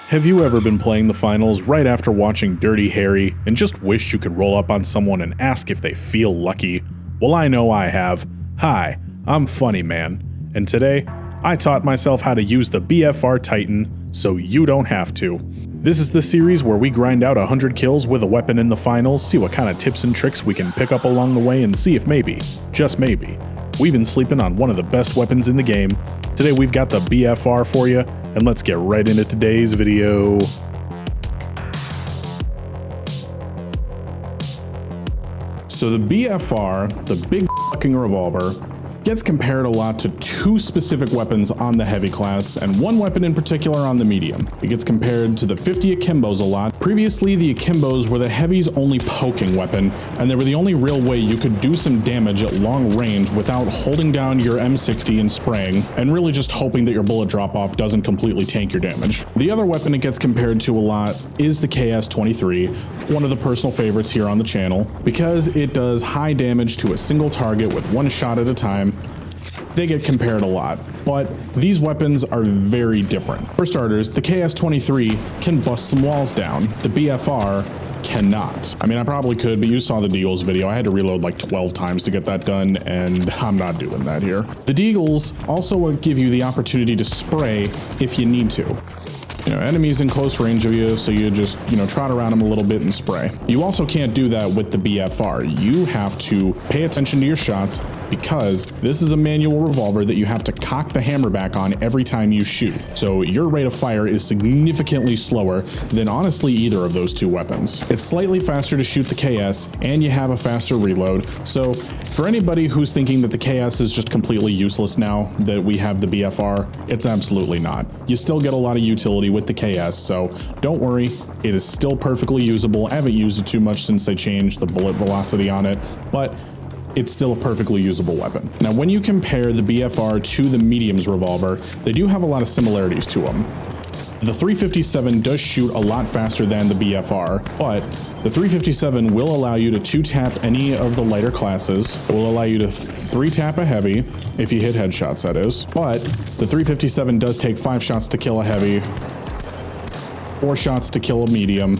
Have you ever been playing the finals right after watching Dirty Harry and just wish you could roll up on someone and ask if they feel lucky? Well, I know I have. Hi, I'm Funny Man, and today I taught myself how to use the BFR Titan so you don't have to. This is the series where we grind out 100 kills with a weapon in the finals, see what kind of tips and tricks we can pick up along the way, and see if maybe, just maybe, we've been sleeping on one of the best weapons in the game. Today we've got the BFR for you, and let's get right into today's video. So the BFR, the big fucking revolver, gets compared a lot to two specific weapons on the heavy class and one weapon in particular on the medium. It gets compared to the 50 Akimbos a lot. Previously, the Akimbos were the heavy's only poking weapon, and they were the only real way you could do some damage at long range without holding down your M60 and spraying, and really just hoping that your bullet drop-off doesn't completely tank your damage. The other weapon it gets compared to a lot is the KS-23, one of the personal favorites here on the channel, because it does high damage to a single target with one shot at a time. They get compared a lot, but these weapons are very different. For starters, the KS-23 can bust some walls down. The BFR cannot. I mean, I probably could, but you saw the Deagles video. I had to reload like 12 times to get that done, and I'm not doing that here. The Deagles also give you the opportunity to spray if you need to. You know, enemies in close range of you, so you just, trot around them a little bit and spray. You also can't do that with the BFR. You have to pay attention to your shots because this is a manual revolver that you have to cock the hammer back on every time you shoot. So your rate of fire is significantly slower than honestly either of those two weapons. It's slightly faster to shoot the KS, and you have a faster reload. So for anybody who's thinking that the KS is just completely useless now that we have the BFR, it's absolutely not. You still get a lot of utility with the KS, so don't worry, it is still perfectly usable. I haven't used it too much since they changed the bullet velocity on it, but it's still a perfectly usable weapon. Now, when you compare the BFR to the medium's revolver, they do have a lot of similarities to them. The 357 does shoot a lot faster than the BFR, but the 357 will allow you to 2-tap any of the lighter classes. It will allow you to 3-tap a heavy, if you hit headshots that is, but the 357 does take 5 shots to kill a heavy, 4 shots to kill a medium,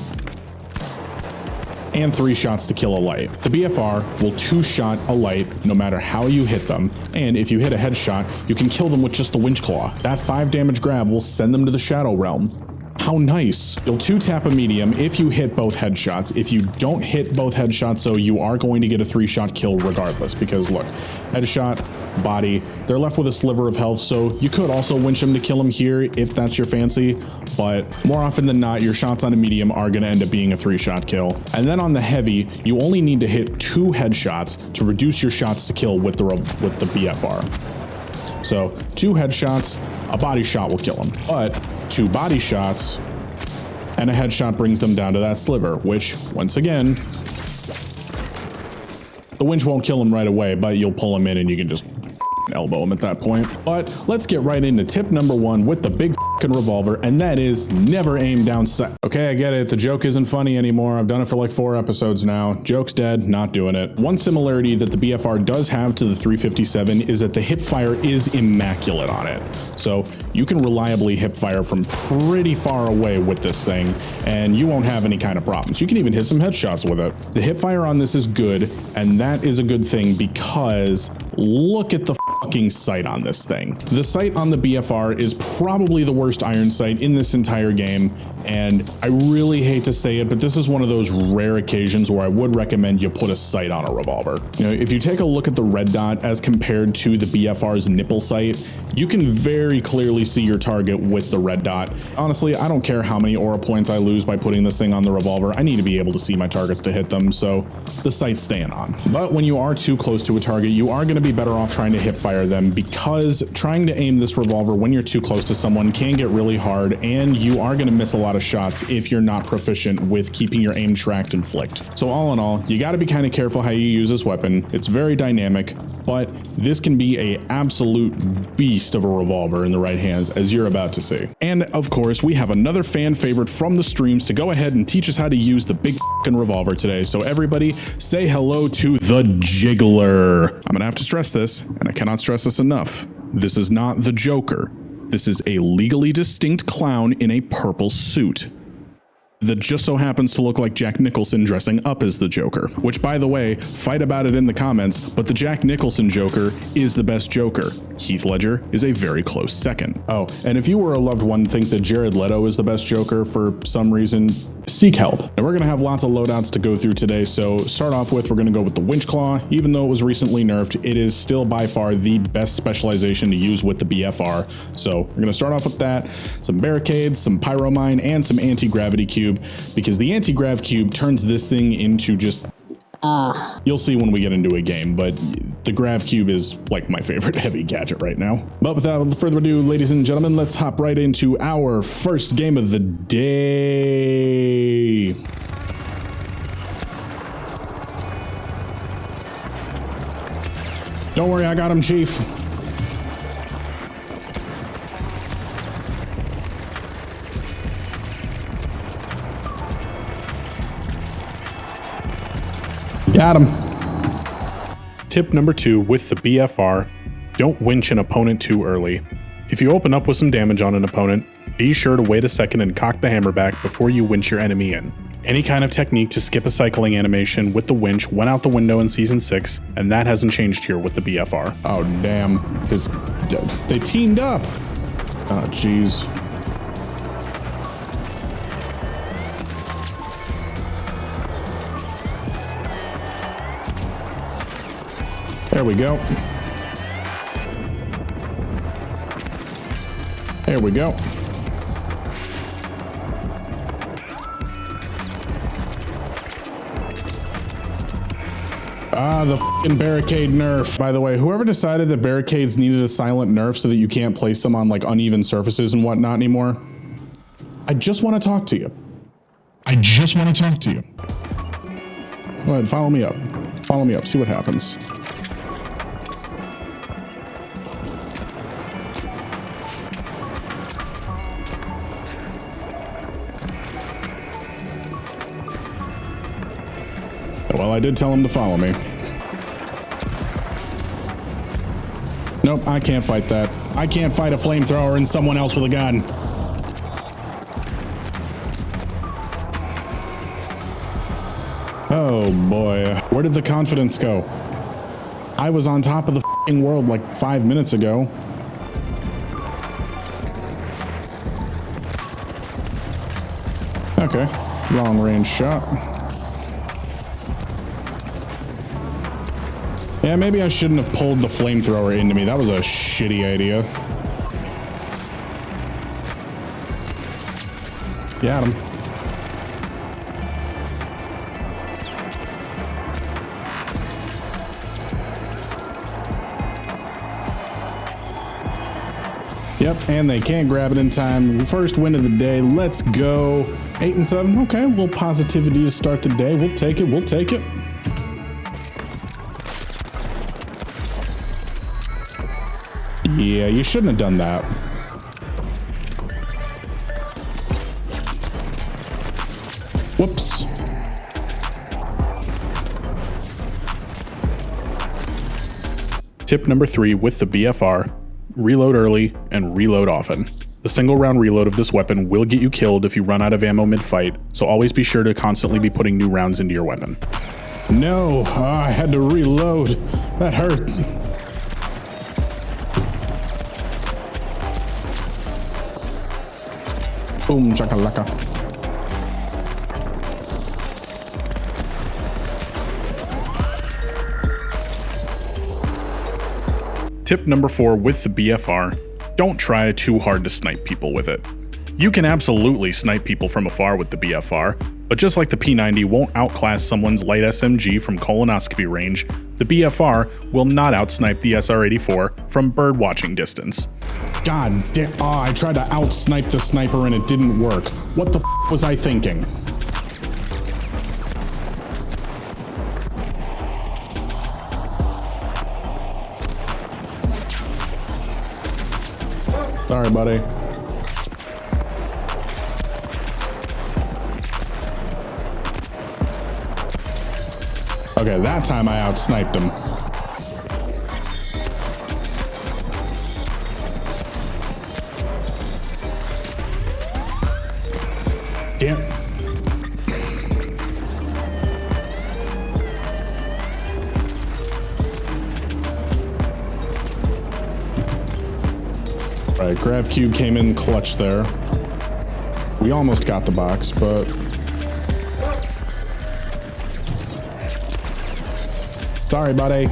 and 3 shots to kill a light. The BFR will 2-shot a light no matter how you hit them, and if you hit a headshot, you can kill them with just the Winch claw. That 5 damage grab will send them to the Shadow Realm. How nice. You'll 2-tap a medium if you hit both headshots. If you don't hit both headshots, so you are going to get a 3-shot kill regardless, because look, headshot, body, they're left with a sliver of health, so you could also winch them to kill them here if that's your fancy, but more often than not, your shots on a medium are going to end up being a 3-shot kill. And then on the heavy, you only need to hit 2 headshots to reduce your shots to kill with the BFR. So 2 headshots, a body shot will kill them, but 2 body shots and a headshot brings them down to that sliver, which once again, the winch won't kill him right away, but you'll pull him in and you can just elbow him at that point. But let's get right into tip number 1 with the big revolver, and that is never aim down sight. Okay, I get it. The joke isn't funny anymore. I've done it for like 4 episodes now. Joke's dead. Not doing it. One similarity that the BFR does have to the 357 is that the hip fire is immaculate on it. So you can reliably hip fire from pretty far away with this thing, and you won't have any kind of problems. You can even hit some headshots with it. The hip fire on this is good, and that is a good thing because look at the fucking sight on this thing. The sight on the BFR is probably the worst iron sight in this entire game, and I really hate to say it, but this is one of those rare occasions where I would recommend you put a sight on a revolver. If you take a look at the red dot as compared to the BFR's nipple sight, you can very clearly see your target with the red dot. Honestly, I don't care how many aura points I lose by putting this thing on the revolver. I need to be able to see my targets to hit them, so the sight's staying on. But when you are too close to a target, you are going to be better off trying to hip fire them, because trying to aim this revolver when you're too close to someone can get really hard, and you are going to miss a lot of shots if you're not proficient with keeping your aim tracked and flicked. So all in all, you got to be kind of careful how you use this weapon. It's very dynamic, but this can be a absolute beast of a revolver in the right hands, as you're about to see. And of course, we have another fan favorite from the streams to go ahead and teach us how to use the big revolver today. So everybody say hello to the Jiggler. I'm gonna have to stress this, and I cannot stress this enough. This is not the Joker. This is a legally distinct clown in a purple suit that just so happens to look like Jack Nicholson dressing up as the Joker, which, by the way, fight about it in the comments, but the Jack Nicholson Joker is the best Joker. Heath Ledger is a very close second. Oh, and if you or a loved one think that Jared Leto is the best Joker for some reason, seek help. And we're gonna have lots of loadouts to go through today, so start off with, we're gonna go with the Winch Claw. Even though it was recently nerfed, it is still by far the best specialization to use with the BFR. So we're gonna start off with that, some Barricades, some Pyro Mine, and some Anti-Gravity Cube, because the Anti-Grav Cube turns this thing into just you'll see when we get into a game, but the Grav Cube is like my favorite heavy gadget right now. But without further ado, ladies and gentlemen, let's hop right into our first game of the day. Don't worry, I got him, Chief. Got him. Tip number 2 with the BFR, don't winch an opponent too early. If you open up with some damage on an opponent, be sure to wait a second and cock the hammer back before you winch your enemy in. Any kind of technique to skip a cycling animation with the winch went out the window in Season 6, and that hasn't changed here with the BFR. Oh damn, they teamed up. Oh jeez. There we go. There we go. Ah, the f***ing Barricade nerf. By the way, whoever decided that Barricades needed a silent nerf so that you can't place them on like uneven surfaces and whatnot anymore, I just want to talk to you. I just want to talk to you. Go ahead, follow me up. Follow me up, see what happens. Well, I did tell him to follow me. Nope, I can't fight that. I can't fight a flamethrower and someone else with a gun. Oh boy, where did the confidence go? I was on top of the f***ing world like 5 minutes ago. Okay, long range shot. Yeah, maybe I shouldn't have pulled the flamethrower into me. That was a shitty idea. Got him. Yep, and they can't grab it in time. First win of the day. Let's go. 8 and 7. Okay, a little positivity to start the day. We'll take it. We'll take it. Yeah, you shouldn't have done that. Whoops. Tip number 3 with the BFR, reload early and reload often. The single round reload of this weapon will get you killed if you run out of ammo mid-fight, so always be sure to constantly be putting new rounds into your weapon. No, I had to reload. That hurt. Boom shakalaka. Tip number 4 with the BFR, don't try too hard to snipe people with it. You can absolutely snipe people from afar with the BFR, but just like the P90 won't outclass someone's light SMG from colonoscopy range, the BFR will not outsnipe the SR-84 from bird-watching distance. God damn, I tried to out-snipe the sniper and it didn't work. What the f was I thinking? Sorry, buddy. Okay, that time I out-sniped him. Damn. All right, Grav Cube came in clutch there. We almost got the box, but sorry, buddy.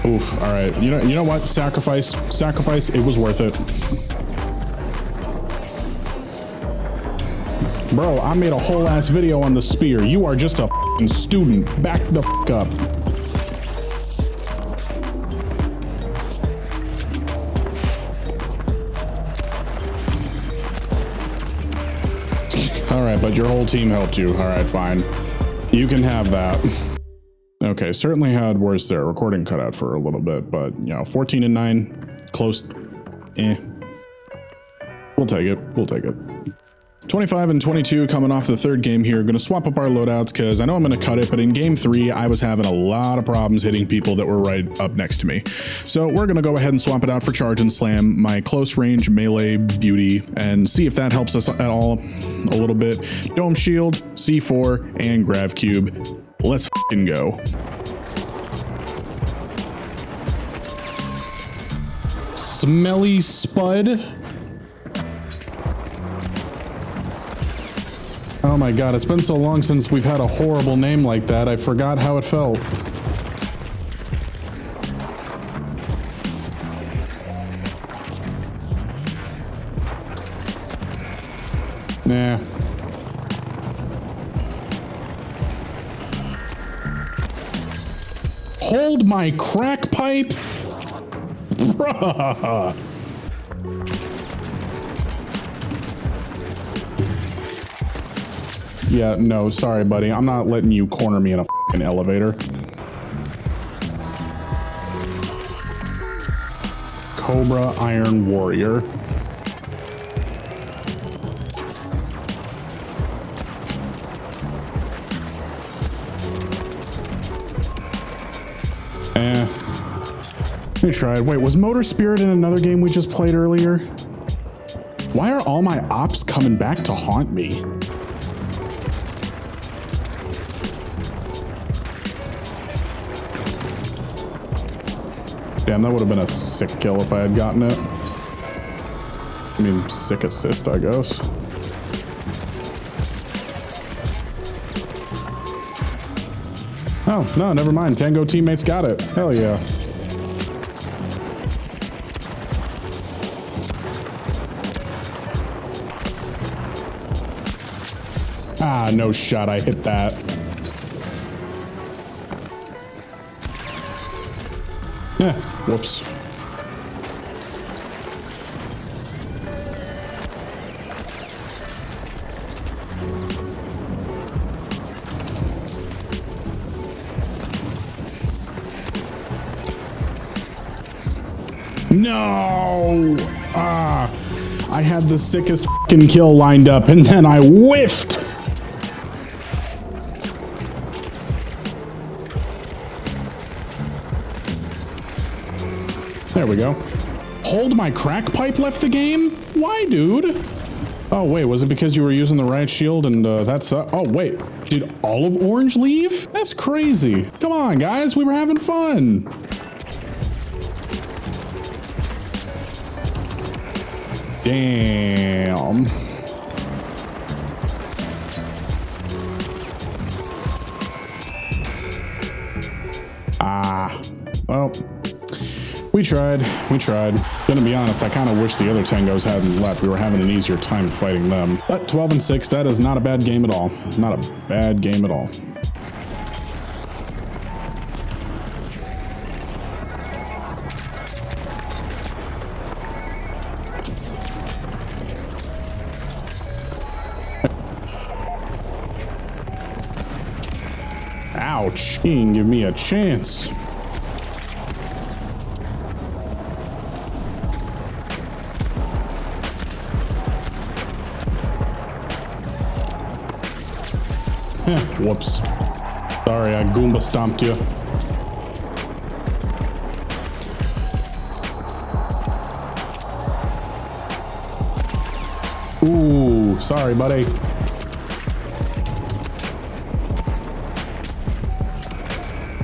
Oof. All right. You know what? Sacrifice. It was worth it. Bro, I made a whole ass video on the spear. You are just a f***ing student. Back the f*** up. All right, but your whole team helped you. All right, fine. You can have that. Okay, certainly had worse there. Recording cut out for a little bit, but, you know, 14 and 9, close. We'll take it. We'll take it. 25 and 22 coming off the third game here. Going to swap up our loadouts because I know I'm going to cut it, but in game 3, I was having a lot of problems hitting people that were right up next to me. So we're going to go ahead and swap it out for Charge and Slam, my close range melee beauty, and see if that helps us at all a little bit. Dome Shield, C4, and Grav Cube. Let's f***ing go. Smelly Spud. Oh my god, it's been so long since we've had a horrible name like that, I forgot how it felt. Nah. Hold my crack pipe? Bruh. Yeah, no, sorry, buddy. I'm not letting you corner me in a f***ing elevator. Cobra Iron Warrior. We tried. Wait, was Motor Spirit in another game we just played earlier? Why are all my ops coming back to haunt me? Damn, that would have been a sick kill if I had gotten it. I mean, sick assist, I guess. Oh, no, never mind. Tango teammates got it. Hell yeah. Ah, no shot. I hit that. Whoops. No! Ah, I had the sickest fucking kill lined up and then I whiffed! There we go. Hold my crack pipe left the game? Why, dude? Oh, wait, was it because you were using the right shield and that's... oh, wait. Did all of Orange leave? That's crazy. Come on, guys. We were having fun. Damn. Ah. Well... We tried. Gonna be honest, I kind of wish the other Tangos hadn't left. We were having an easier time fighting them. But 12 and 6, that is not a bad game at all. Not a bad game at all. Ouch. He didn't give me a chance. Whoops. Sorry, I Goomba stomped you. Ooh, sorry, buddy.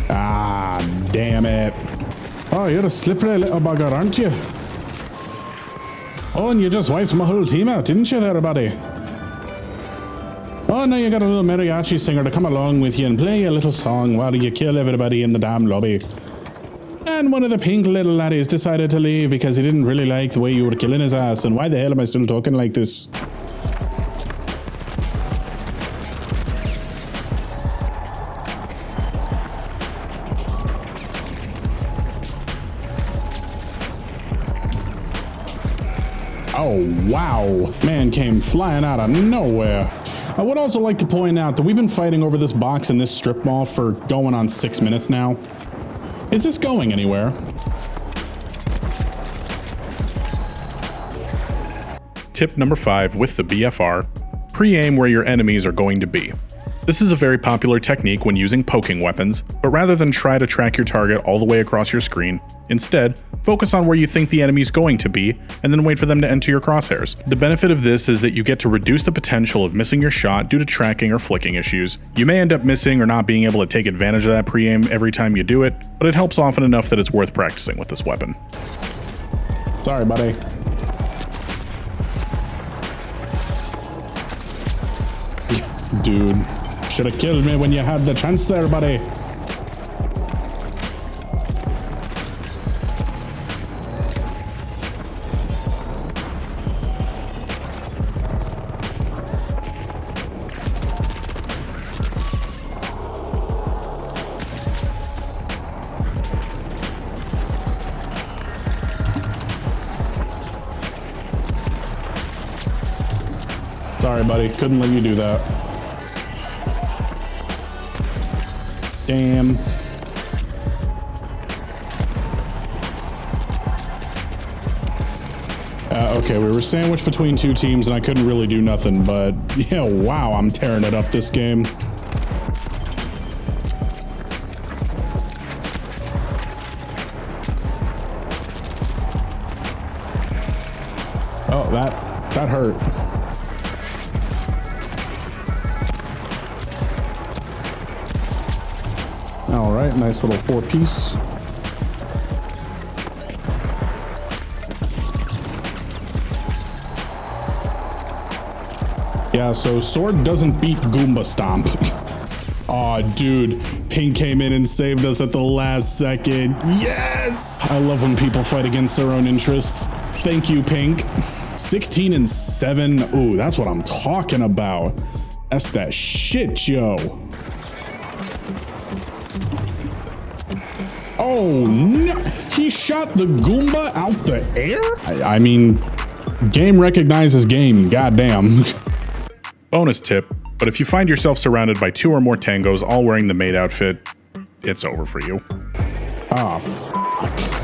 Ah, damn it. Oh, you're a slippery little bugger, aren't you? Oh, and you just wiped my whole team out, didn't you there, buddy? Oh, now you got a little mariachi singer to come along with you and play a little song while you kill everybody in the damn lobby. And one of the pink little laddies decided to leave because he didn't really like the way you were killing his ass. And why the hell am I still talking like this? Oh, wow. Man came flying out of nowhere. I would also like to point out that we've been fighting over this box in this strip mall for going on 6 minutes now. Is this going anywhere? Tip number 5 with the BFR, pre-aim where your enemies are going to be. This is a very popular technique when using poking weapons, but rather than try to track your target all the way across your screen, instead, focus on where you think the enemy is going to be, and then wait for them to enter your crosshairs. The benefit of this is that you get to reduce the potential of missing your shot due to tracking or flicking issues. You may end up missing or not being able to take advantage of that pre-aim every time you do it, but it helps often enough that it's worth practicing with this weapon. Sorry, buddy. Dude, should have killed me when you had the chance there, buddy. Sorry, buddy. Couldn't let you do that. Damn. Okay, we were sandwiched between two teams and I couldn't really do nothing, but yeah, wow, I'm tearing it up this game. Oh, that hurt. All right, nice little 4-piece. Yeah, so sword doesn't beat Goomba Stomp. Aw, dude, Pink came in and saved us at the last second. Yes! I love when people fight against their own interests. Thank you, Pink. 16 and 7. Ooh, that's what I'm talking about. That's that shit, yo. Oh, no. He shot the Goomba out the air? I mean, game recognizes game, goddamn. Bonus tip, but if you find yourself surrounded by 2 or more tangos all wearing the maid outfit, it's over for you. Ah, fuck.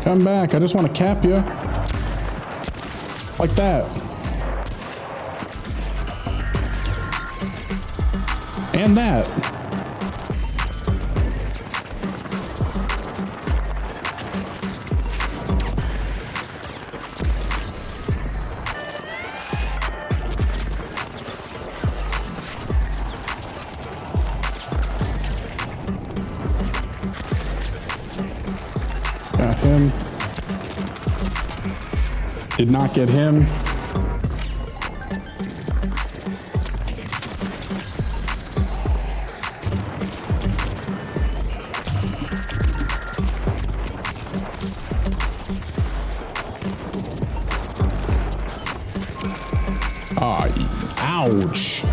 Come back, I just want to cap you. Like that. And that. Got him. Did not get him. Ah, ouch.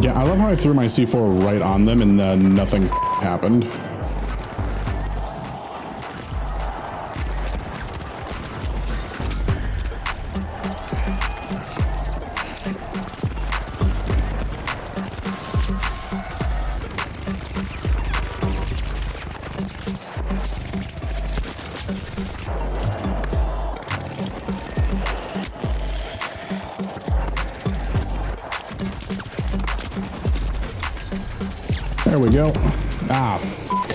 Yeah, I love how I threw my C4 right on them and then nothing happened. There we go. Ah, fuck.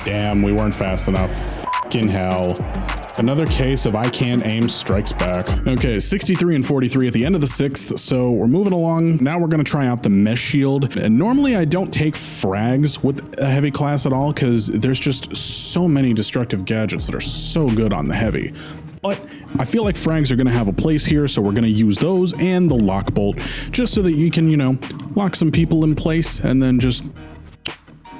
Damn, we weren't fast enough. Fucking hell. Another case of I can't aim strikes back. Okay, 63 and 43 at the end of the 6th, so we're moving along. Now we're gonna try out the mesh shield. And normally I don't take frags with a heavy class at all because there's just so many destructive gadgets that are so good on the heavy. But I feel like frags are gonna have a place here, so we're gonna use those and the Lockbolt just so that you can, you know, lock some people in place and then just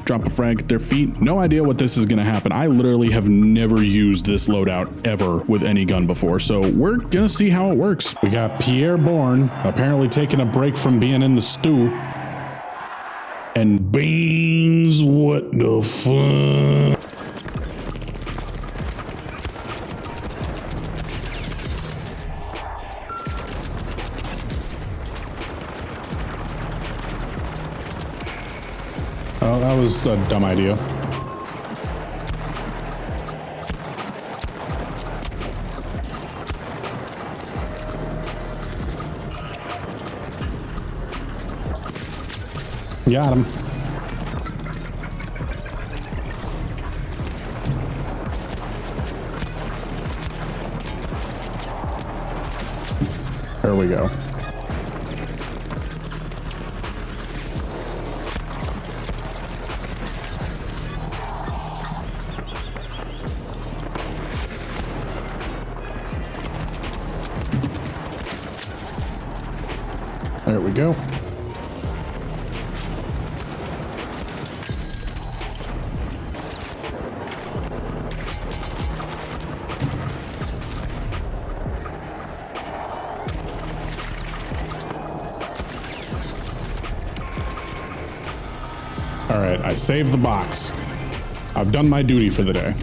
drop a frag at their feet. No idea what this is gonna happen. I literally have never used this loadout ever with any gun before, so we're gonna see how it works. We got Pierre Bourne, apparently taking a break from being in the stew. And Beans, what the fuck? Oh, that was a dumb idea. Got him. There we go. There we go. All right, I saved the box. I've done my duty for the day.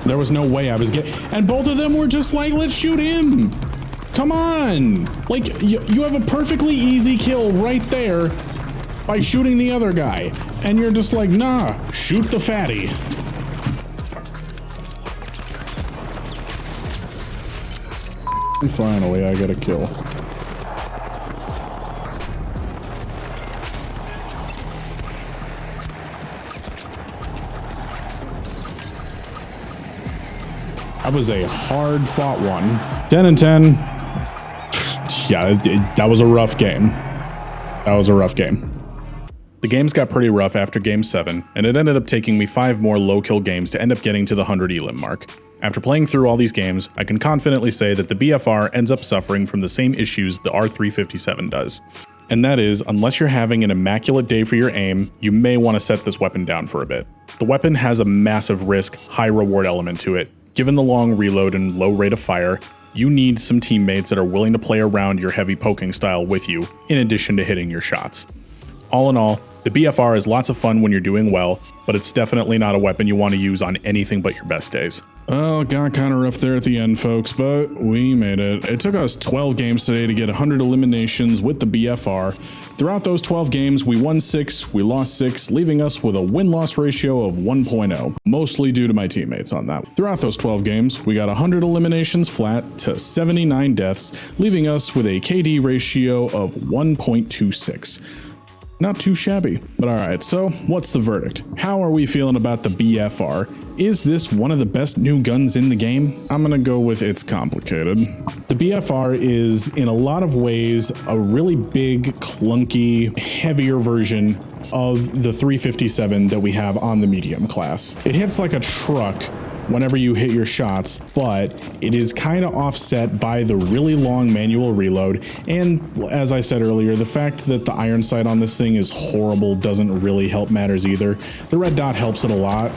There was no way I was getting, and both of them were just like, let's shoot him. Come on. Like, you have a perfectly easy kill right there by shooting the other guy. And you're just like, nah, shoot the fatty. And finally, I get a kill. That was a hard fought one. 10 and 10. Yeah, that was a rough game. That was a rough game. The games got pretty rough after game 7, and it ended up taking me 5 more low kill games to end up getting to the 100 elim mark. After playing through all these games, I can confidently say that the BFR ends up suffering from the same issues the R357 does. And that is, unless you're having an immaculate day for your aim, you may want to set this weapon down for a bit. The weapon has a massive risk, high reward element to it. Given the long reload and low rate of fire, you need some teammates that are willing to play around your heavy poking style with you, in addition to hitting your shots. All in all, the BFR is lots of fun when you're doing well, but it's definitely not a weapon you want to use on anything but your best days. Well, it got kind of rough there at the end, folks, but we made it. It took us 12 games today to get 100 eliminations with the BFR. Throughout those 12 games, we won 6, we lost 6, leaving us with a win-loss ratio of 1.0, mostly due to my teammates on that. Throughout those 12 games, we got 100 eliminations flat to 79 deaths, leaving us with a KD ratio of 1.26. Not too shabby. But alright, so what's the verdict? How are we feeling about the BFR? Is this one of the best new guns in the game? I'm gonna go with it's complicated. The BFR is, in a lot of ways, a really big, clunky, heavier version of the 357 that we have on the medium class. It hits like a truck whenever you hit your shots, but it is kind of offset by the really long manual reload, and as I said earlier, the fact that the iron sight on this thing is horrible doesn't really help matters either. The red dot helps it a lot,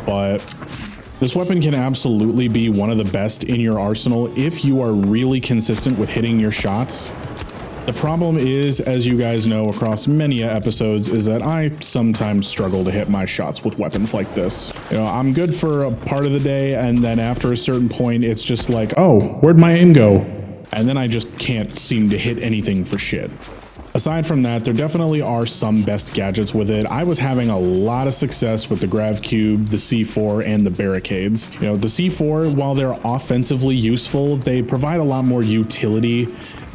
but this weapon can absolutely be one of the best in your arsenal if you are really consistent with hitting your shots. The problem is, as you guys know across many episodes, is that I sometimes struggle to hit my shots with weapons like this. You know, I'm good for a part of the day, and then after a certain point, it's just like, oh, where'd my aim go? And then I just can't seem to hit anything for shit. Aside from that, there definitely are some best gadgets with it. I was having a lot of success with the Grav Cube, the C4, and the Barricades. You know, the C4, while they're offensively useful, they provide a lot more utility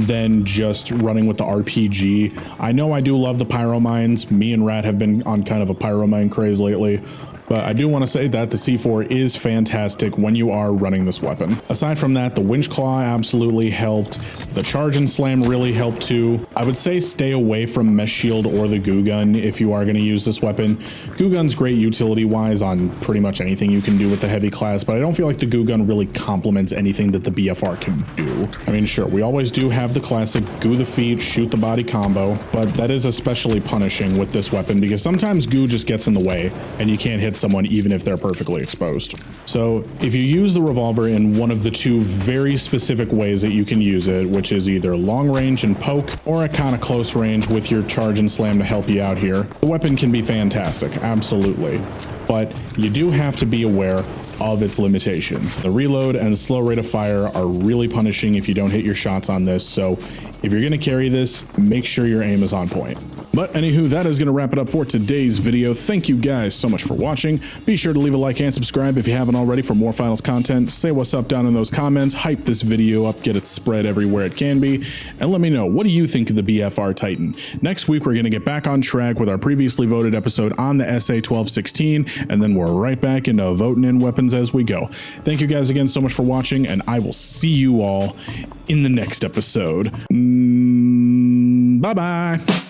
than just running with the RPG. I know I do love the Pyro mines. Me and Rat have been on kind of a Pyro mine craze lately. But I do want to say that the C4 is fantastic when you are running this weapon. Aside from that, the Winch Claw absolutely helped. The Charge and Slam really helped too. I would say stay away from Mesh Shield or the Goo Gun if you are going to use this weapon. Goo Gun's great utility-wise on pretty much anything you can do with the heavy class, but I don't feel like the Goo Gun really complements anything that the BFR can do. I mean, sure, we always do have the classic Goo the feet, shoot the body combo, but that is especially punishing with this weapon because sometimes Goo just gets in the way and you can't hit someone even if they're perfectly exposed. So if you use the revolver in one of the two very specific ways that you can use it, which is either long range and poke or a kind of close range with your charge and slam to help you out here, the weapon can be fantastic, absolutely. But you do have to be aware of its limitations. The reload and slow rate of fire are really punishing if you don't hit your shots on this, so if you're going to carry this, make sure your aim is on point. But anywho, that is going to wrap it up for today's video. Thank you guys so much for watching. Be sure to leave a like and subscribe if you haven't already for more finals content. Say what's up down in those comments, hype this video up, get it spread everywhere it can be, and let me know, what do you think of the BFR Titan? Next week, we're going to get back on track with our previously voted episode on the SA-1216, and then we're right back into voting in weapons as we go. Thank you guys again so much for watching, and I will see you all in the next episode. Bye-bye.